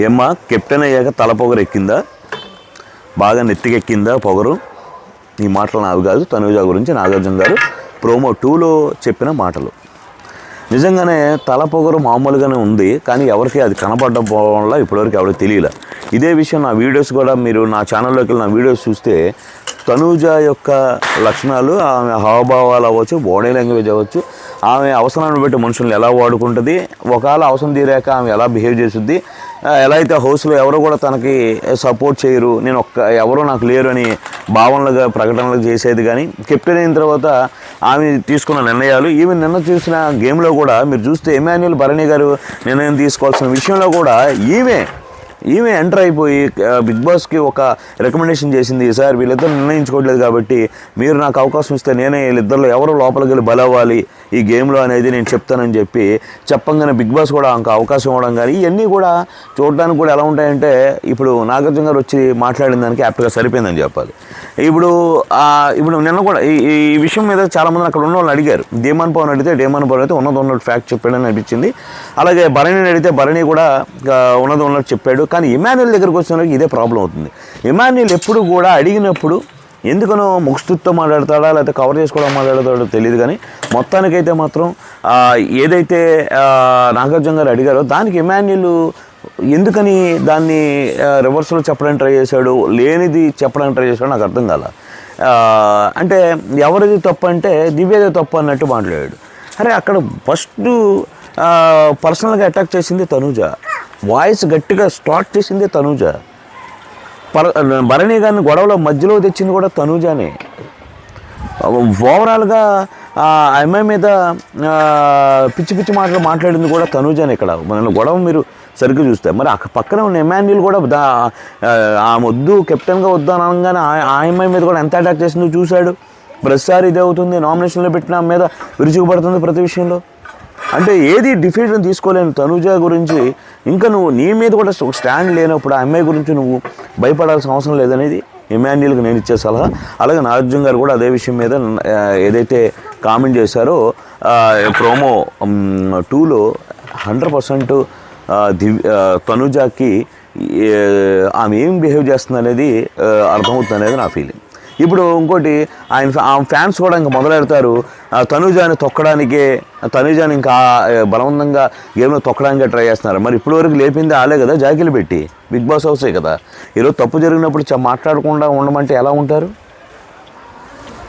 ఏమ్మా కెప్టెన్ అయ్యాక తల పొగరు ఎక్కిందా? బాగా నెత్తికెక్కిందా పొగరు? ఈ మాటలు నావి కాదు, తనుజ గురించి నాగార్జున గారు ప్రోమో 2లో చెప్పిన మాటలు. నిజంగానే తల పొగరు మామూలుగానే ఉంది, కానీ ఎవరికి అది కనపడడం వల్ల ఇప్పటివరకు ఎవరికి తెలియలే. ఇదే విషయం నా వీడియోస్ కూడా మీరు నా ఛానల్లోకి వెళ్ళి నా వీడియోస్ చూస్తే తనుజ యొక్క లక్షణాలు, ఆమె హావభావాలు అవ్వచ్చు, బాడీ లాంగ్వేజ్ అవ్వచ్చు, ఆమె అవసరాన్ని బట్టి మనుషులను ఎలా వాడుకుంటుంది, ఒకవేళ అవసరం తీరాక ఆమె ఎలా బిహేవ్ చేస్తుంది, ఎలా అయితే హౌస్లో ఎవరు కూడా తనకి సపోర్ట్ చేయరు, నేను ఎవరో నాకు లేరు అని భావనలుగా ప్రకటనలు చేసేది. కానీ కెప్టెన్ అయిన తర్వాత ఆమె తీసుకున్న నిర్ణయాలు, ఈవెన్ నిన్న చూసిన గేమ్లో కూడా మీరు చూస్తే ఎమాన్యుల్ భరణి గారు నిర్ణయం తీసుకోవాల్సిన విషయంలో కూడా ఈమె ఎంటర్ అయిపోయి బిగ్ బాస్కి ఒక రికమెండేషన్ చేసింది. సార్ వీళ్ళిద్దరు నిర్ణయించుకోవట్లేదు కాబట్టి మీరు నాకు అవకాశం ఇస్తే నేనే వీళ్ళిద్దరిలో ఎవరు లోపలికి వెళ్ళి బలవ్వాలి ఈ గేమ్లో అనేది నేను చెప్తానని చెప్పంగానే బిగ్ బాస్ కూడా ఇంకా అవకాశం ఇవ్వడం. కానీ ఇవన్నీ కూడా చూడడానికి కూడా ఎలా ఉంటాయంటే, ఇప్పుడు నాగార్జున గారు వచ్చి మాట్లాడిన దానికి యాప్ట్గా సరిపోయిందని చెప్పాలి. ఇప్పుడు నిన్న కూడా ఈ విషయం మీద చాలామంది అక్కడ ఉన్న వాళ్ళని అడిగారు. డేమాన్ పవన్ అడిగితే ఉన్నట్టు ఫ్యాక్ట్ చెప్పాడని అనిపించింది. అలాగే భరణిని అడిగితే భరణి కూడా ఉన్నట్టు చెప్పాడు. కానీ ఎమాన్యుల్ దగ్గరకు వచ్చిన ఇదే ప్రాబ్లం అవుతుంది. ఎమాన్యుల్ ఎప్పుడు కూడా అడిగినప్పుడు ఎందుకనో ముఖస్తుతో మాట్లాడతాడా లేకపోతే కవర్ చేసుకోవడం మాట్లాడతాడో తెలియదు. కానీ మొత్తానికైతే మాత్రం ఏదైతే నాగార్జున గారు అడిగారో దానికి ఎమాన్యుల్ ఎందుకని దాన్ని రివర్స్లో చెప్పడానికి ట్రై చేశాడు, లేనిది చెప్పడానికి ట్రై చేశాడు నాకు అర్థం కాల. అంటే ఎవరిది తప్పు అంటే దివ్యదే తప్పు అన్నట్టు మాట్లాడాడు. అరే అక్కడ ఫస్ట్ పర్సనల్గా అటాక్ చేసింది తనుజ, వాయిస్ గట్టిగా స్టార్ట్ చేసింది తనుజ, భరణి గారిని గొడవలో మధ్యలో తెచ్చింది కూడా తనుజానే. ఓవరాల్గా ఆ అమ్మాయి మీద పిచ్చి పిచ్చి మాటలు మాట్లాడింది కూడా తనుజానే. ఇక్కడ మన గొడవ మీరు సరిగ్గా చూస్తే మరి పక్కన ఉన్న ఎమాన్యుల్ కూడా ఆమె వద్దు కెప్టెన్గా వద్దు అనగానే ఆ అమ్మాయి మీద కూడా ఎంత అటాక్ చేసిందో చూశాడు. ప్రతిసారి ఇదే అవుతుంది, నామినేషన్లో పెట్టిన ఆమె మీద విరుచుకుపడుతుంది ప్రతి విషయంలో. అంటే ఏది డిసిషన్ తీసుకోలేని తనుజ గురించి ఇంకా నువ్వు నీ మీద కూడా స్టాండ్ లేనప్పుడు ఆ అమ్మాయి గురించి నువ్వు భయపడాల్సిన అవసరం లేదనేది ఎమాన్యుల్కి నేను ఇచ్చే సలహా. అలాగే నాగార్జున గారు కూడా అదే విషయం మీద ఏదైతే కామెంట్ చేశారో ప్రోమో 2లో 100% తనుజకి ఆమె ఏం బిహేవ్ చేస్తుంది అనేది అర్థమవుతుంది అనేది నా ఫీలింగ్. ఇప్పుడు ఇంకోటి ఆ ఫ్యాన్స్ కూడా ఇంకా మొదలెడతారు తనుజాని తొక్కడానికే, తనుజాని ఇంకా బలవంతంగా గేమ్లో తొక్కడానికే ట్రై చేస్తున్నారు. మరి ఇప్పటివరకు లేపింది ఆలే కదా, జాకీలు పెట్టి బిగ్ బాస్ హౌసే కదా. ఈరోజు తప్పు జరిగినప్పుడు మాట్లాడకుండా ఉండమంటే ఎలా ఉంటారు?